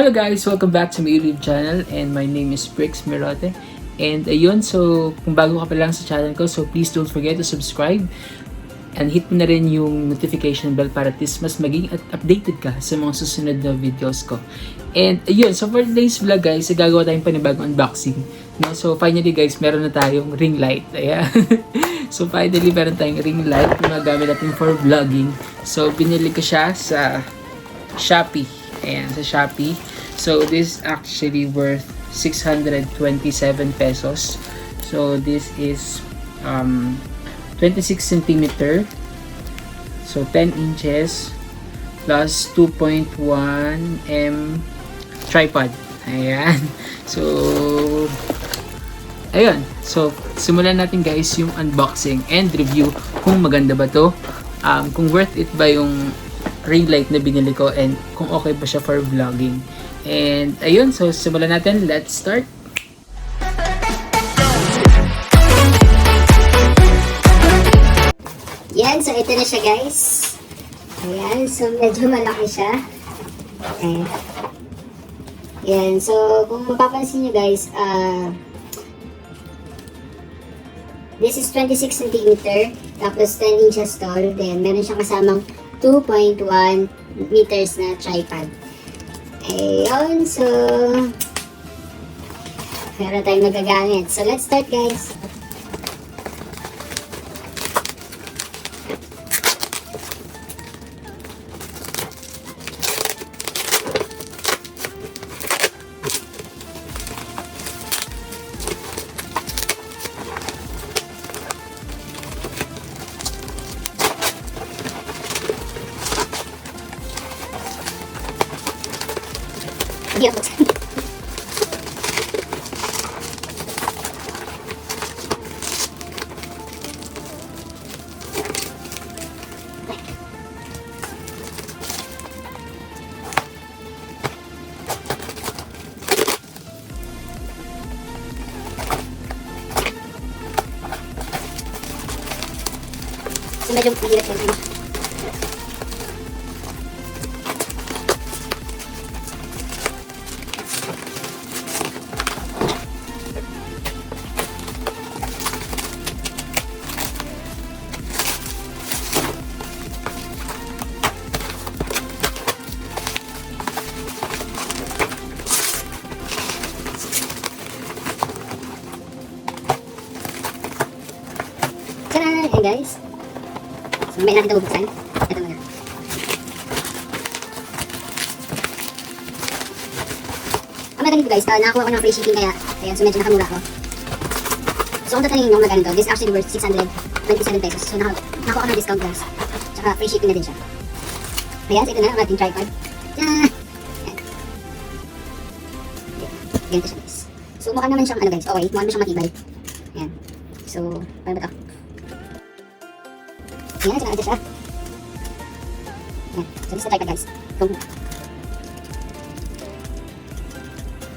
Hello guys! Welcome back to my YouTube channel and my name is BRIXMIROTE. And ayun, so kung bago ka pa lang sa channel ko, so please don't forget to subscribe and hit mo na rin yung notification bell para mas maging updated ka sa mga susunod na videos ko. And ayun, so for today's vlog guys, gagawa tayong panibagong unboxing. No? So finally guys, meron na tayong ring light. Ayan. So finally meron tayong ring light na magamit natin for vlogging. So binili ko siya sa Shopee. Ayan, sa Shopee. So this is actually worth 627 pesos. So this is 26 centimeter, so 10 inches plus 2.1 m tripod. Ayan. So ayun, so simulan natin guys yung unboxing and review kung maganda ba to, kung worth it ba yung ring light na binili ko, and kung okay ba siya for vlogging. And ayun, so simulan natin. Let's start. Yan, so ito na siya guys. Ayan, so medyo malaki siya. Okay. Yan, so kung mapapansin nyo guys, this is 26 centimeter, tapos 10 inches tall, then meron siyang kasamang 2.1 meters na tripod. Ayun, so meron tayong nagagamit. So let's start guys. Hindi ako buksan. So medyo mahirap yung ano. Tara! Ayan guys. So mamaya natin ito bubuksan. Ito muna. Ang magaling guys, nakakuha ko ng free shipping kaya so medyo nakamura ako. So kung tatanungin nyo magkano to, this actually worth 627 pesos. So nakakuha ko ng discount guys. Tsaka free shipping na din siya. Ayan, so ito na ang ating tripod. Ayan. Ganito siya guys. So mukha naman siyang ano guys, okay, mukha naman siyang matibay. Ayan. So, paano ba ito? Ayan, so nakita siya. Ayan, so this is the tripod guys.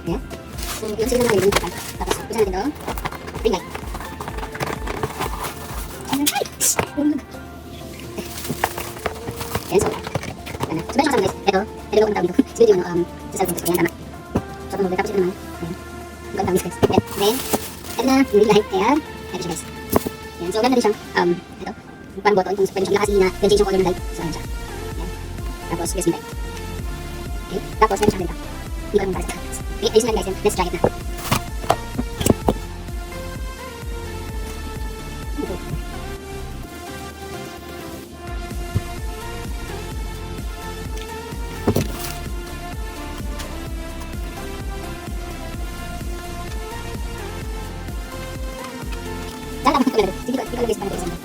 Ayan. So yun sila naman yung tripod. Tapos, usan natin ito. Ring light. Ayan, so meron siyang kasama guys. Ito ko kung tawag dito. Sige dito yung sa cellphone ko. Ayan, tama. So ito tapos ito naman. Ayan. Ang ganda guys. Then, ito na yung ring light. Ayan. Ito siya guys. Ayan, so ganda din siyang ito. Yung button kung pwede siyang i-lakasi na can change yung color ng light. So ayan siya. Ayan. Tapos USB light. Okay. Tapos meron siyang ganito. Hindi ko alam para sa guys. Okay, ayusin natin guys. Let's try it na. Lalaman ko na rin. Hindi ko lagay sa panagay sa mga.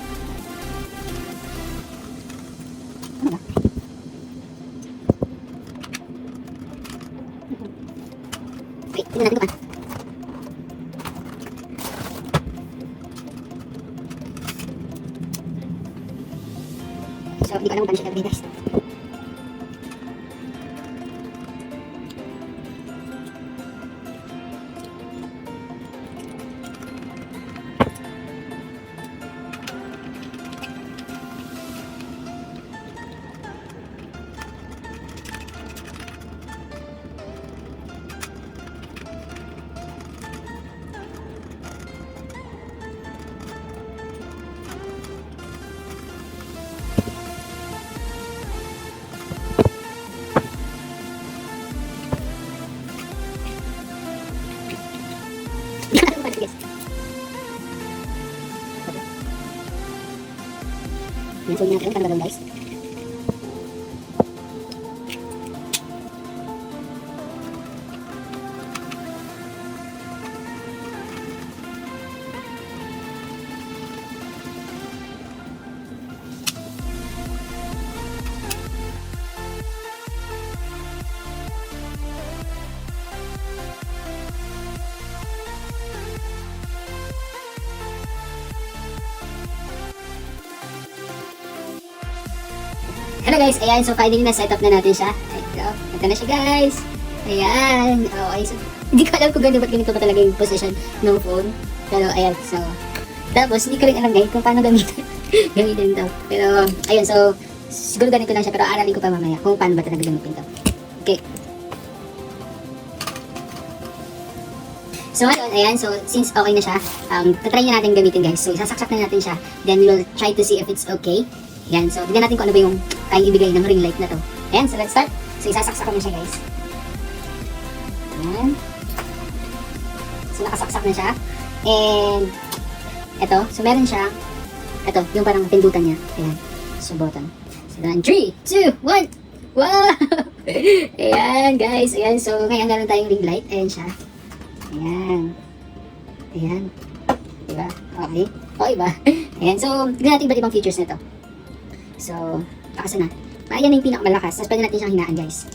Ano ba? Okay, tingnan natin ito pa. So, hindi ko alam kung paano siya gagawin guys. guys. Yan, so hindi natin kung gagawin guys. Hello guys, ayan, so finally na-set up na natin siya. Ito na siya guys. Ayan, okay, so hindi ko alam kung ba't ganito ba talaga yung position ng phone. Pero ayan, so tapos hindi ko rin alam guys kung paano gamitin to. Pero ayun, so siguro ganito lang siya, pero aralin ko pa mamaya kung paano ba talaga gamitin to. Okay. So ngayon, ayan, so since okay na siya, tatry na natin gamitin guys. So isasaksak na natin siya, then we'll try to see if it's okay. Ayan, so tignan natin kung ano ba yung kayang ibigay ng ring light na to. Ayan, so let's start. So isasaksak ko na siya guys. Ayan. So nakasaksak na siya. And eto, so meron siya, eto, yung parang pindutan niya. Ayan, so button. So 3, 2, 1. Wow! Ayan guys, ayan, so ngayon ganoon tayong ring light. Ayan siya. Ayan. Ayan. Diba? Okay. Okay ba? Ayan, so tignan natin iba't ibang features nito. So, lakas na. Ayan na yung pinakamalakas. Tapos pwede natin siyang hinaan guys.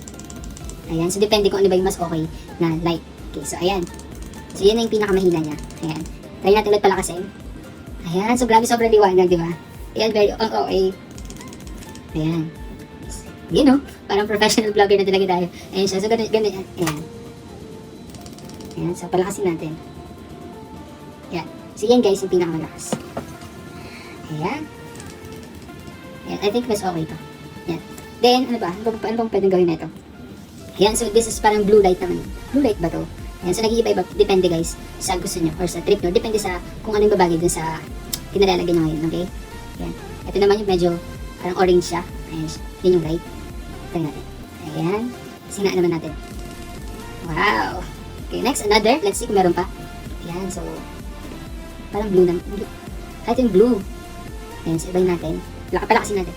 Ayan. So, depende kung ano ba yung mas okay na light. Okay. So, ayan. So, yan na yung pinakamahina niya. Ayan. Try natin ulit palakasin. Ayan. So, grabe sobrang liwanag, di ba? Ayan. Very okay. Ayan. You know, parang professional vlogger na talaga tayo. Ayan siya. So, ganun. Ayan. Ayan. So, palakasin natin. Ayan. So, yan guys yung pinakamalakas. Ayan. Ayan, I think mas okay to. Ayan. Then, ano ba? Ano bang pwedeng gawin na ito? Ayan, so this is parang blue light naman. Blue light ba to? Ayan, so nag-iiba-iba. Depende guys sa gusto nyo or sa trip nyo. Depende sa kung anong babagay dun sa kinalalagyan nyo ngayon, okay? Ayan. Ito naman yung medyo parang orange siya. Ayan, yun yung light. Try natin. Ayan. Sinaan naman natin. Wow! Okay, next, another. Let's see kung meron pa. Ayan, so parang blue na. Ito yung blue. Ayan, so ibayin natin. Palakasin natin.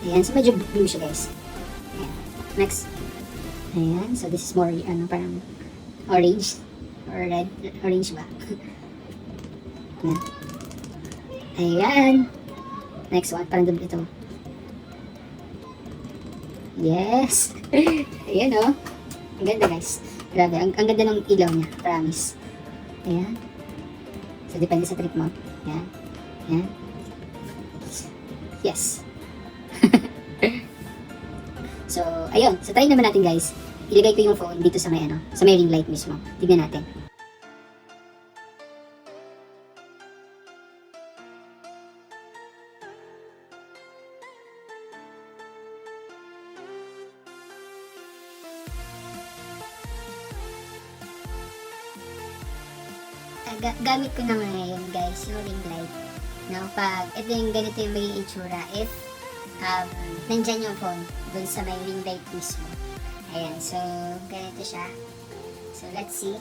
Ayan, so medyo blue siya guys. Ayan. Next. Ayan, so this is more, parang orange. Or red. Orange ba? Ayan. Ayan. Next one, parang double ito. Yes! Ayan o. Ang ganda guys. Grabe, ang ganda ng ilaw niya. Promise. Ayan. So, depende sa trip mo. Ayan. Ayan. Yes. So, ayun. So, try naman natin guys. Ilagay ko yung phone dito sa may sa may ring light mismo. Tignan natin. Gamit ko na ngayon guys yung ring light. Now, pag ito yung ganito yung magiging itsura if nandyan yung phone dun sa may ring light mismo. Ayan, so ganito siya. So let's see.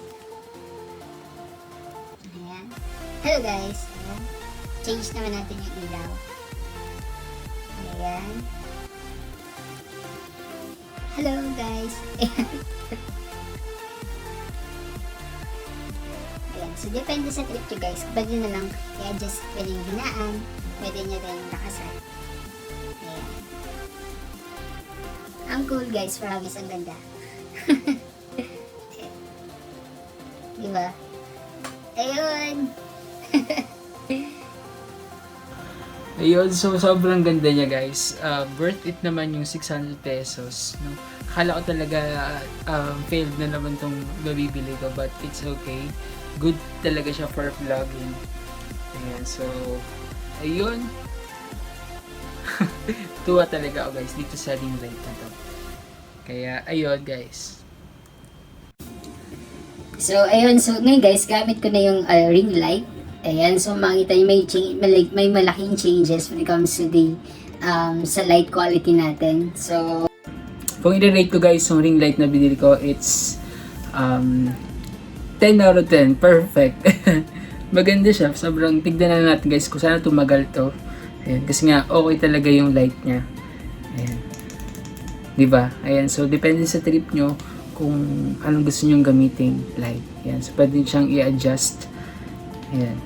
Ayan. Hello guys. Ayan. Change naman natin yung ilaw. Ayan. Hello guys. Ayan. So depende sa trip nyo guys. Pwede na lang i-adjust. Pwede yung hinaan. Pwede nyo rin lakasan. Ayan. Ang cool guys, promise, ang ganda. Diba? Ayun! Ayun, so sobrang ganda niya guys. Worth it naman yung 600 pesos. No? Akala ko talaga failed na naman tong nabibili ko, but it's okay. Good talaga siya for vlogging. Ayan, so ayun. Tuwa talaga ako guys dito sa ring light na to. Kaya ayun guys. So ayun, so ngayon guys, gamit ko na yung ring light. Ayan, so makita nyo may malaking changes when it comes to the sa light quality natin. So kung i-rate ko guys yung ring light na binili ko, it's 10 out of 10. Perfect. Maganda siya. Sobrang tignan na natin guys kung sana tumagal to. Ayan. Kasi nga, okay talaga yung light niya. Ayan. Diba? Ayan. So, depende sa trip nyo kung anong gusto nyong gamiting light. Ayan. So, pwede siyang i-adjust. Ayan.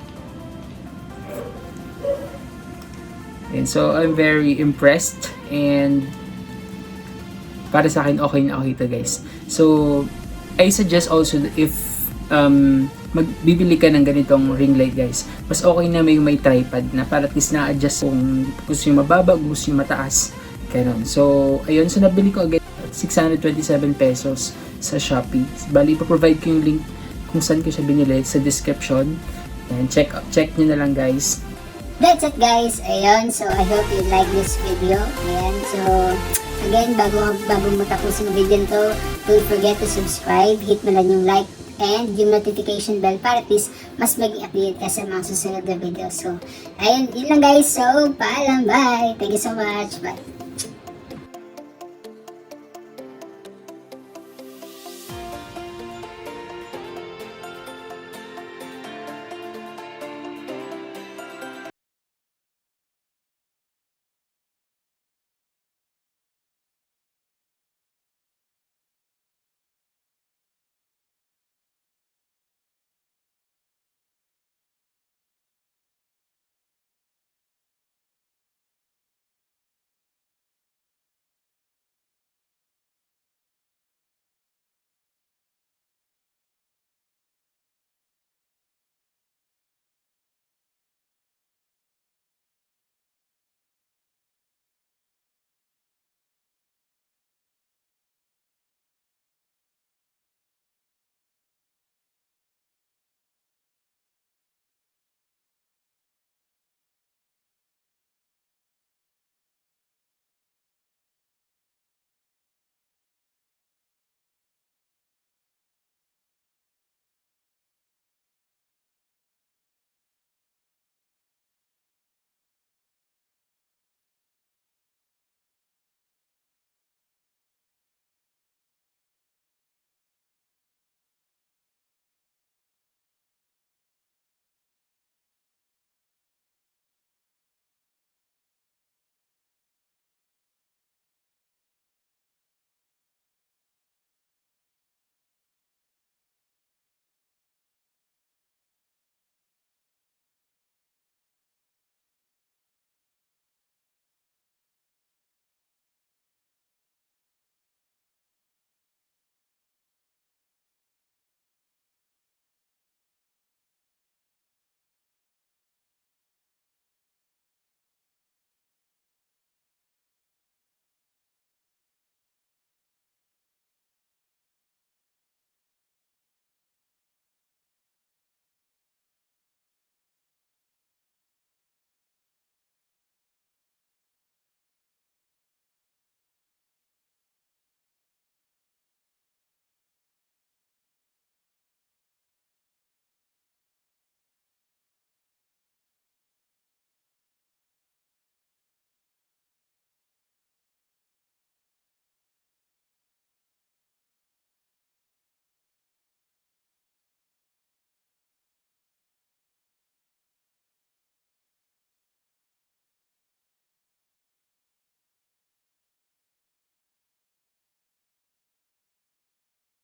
Ayan. So, I'm very impressed. And, para sa akin, okay na okay to guys. So, I suggest also if magbibili ka ng ganitong ring light guys, mas okay na may tripod na para at least na-adjust kung gusto nyo mababa, gusto nyo mataas. Ganun. So, ayun. So, nabili ko agad 627 pesos sa Shopee. Bali, ipaprovide ko yung link kung saan ko siya binili sa description. And check nyo na lang guys. That's it guys. Ayun. So, I hope you like this video. Ayan. So, again, bago mo tapusin yung video nito, don't forget to subscribe, hit mo lang yung like and yung notification bell para at least mas maging update ka sa mga susunod na video. So, ayun, yun lang guys. So, paalam, bye! Thank you so much. Bye!